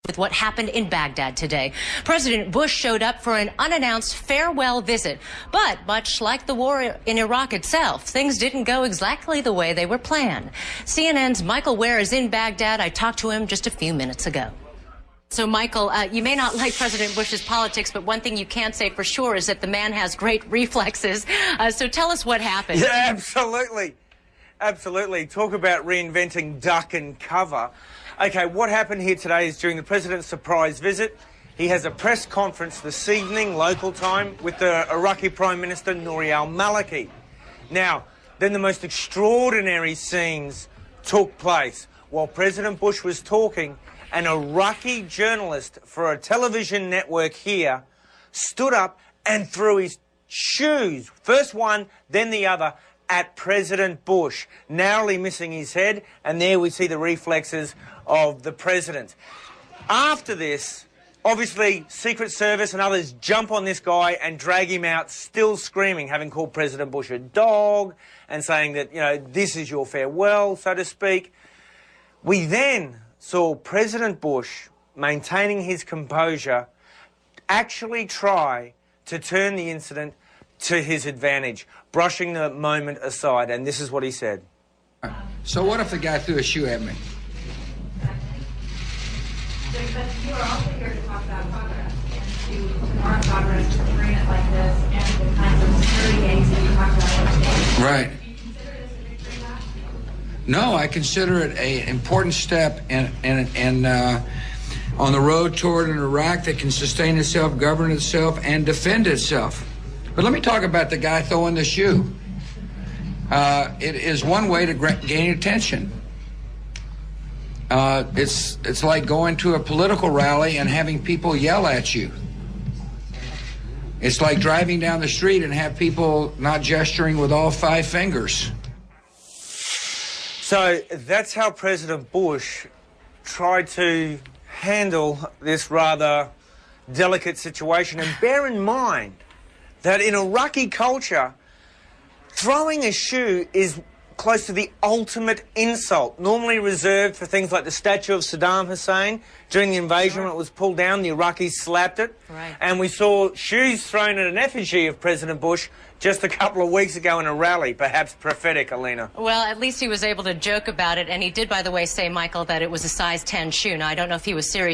with what happened in Baghdad today. President Bush showed up for an unannounced farewell visit, but much like the war in Iraq itself, things didn't go exactly the way they were planned. CNN's Michael Ware is in Baghdad. I talked to him just a few minutes ago. So, Michael, you may not like President Bush's politics, but one thing you can say for sure is that the man has great reflexes. So tell us what happened. Yeah, absolutely. Absolutely. Talk about reinventing duck and cover. Okay, what happened here today is during the President's surprise visit, he has a press conference this evening, local time, with the Iraqi Prime Minister Nouri al-Maliki. Now, then the most extraordinary scenes took place. While President Bush was talking, an Iraqi journalist for a television network here stood up and threw his shoes, first one, then the other, at President Bush, narrowly missing his head, and there we see the reflexes of the president. After this, obviously, Secret Service and others jump on this guy and drag him out, still screaming, having called President Bush a dog and saying that, you know, this is your farewell, so to speak. We then saw President Bush, maintaining his composure, actually try to turn the incident to his advantage, brushing the moment aside, and this is what he said. So what if the guy threw a shoe at me? But you are also here to talk about progress and to mark progress to bring it like this and the kinds of security gains that you talked about yesterday. Right. Do you consider this a victory lap? No, I consider it an important step on the road toward an Iraq that can sustain itself, govern itself, and defend itself. But let me talk about the guy throwing the shoe. It is one way to gain attention. It's like going to a political rally and having people yell at you. It's like driving down the street and have people not gesturing with all 5 fingers. So that's how President Bush tried to handle this rather delicate situation. And bear in mind that in Iraqi culture, throwing a shoe is close to the ultimate insult, normally reserved for things like the statue of Saddam Hussein. During the invasion, when it was pulled down, the Iraqis slapped it. Right. And And we saw shoes thrown at an effigy of President Bush just a couple of weeks ago in a rally, perhaps prophetic, Alina. well, at least he was able to joke about it, and he did, by the way, say, Michael, that it was a size 10 shoe. Now, I don't know if he was serious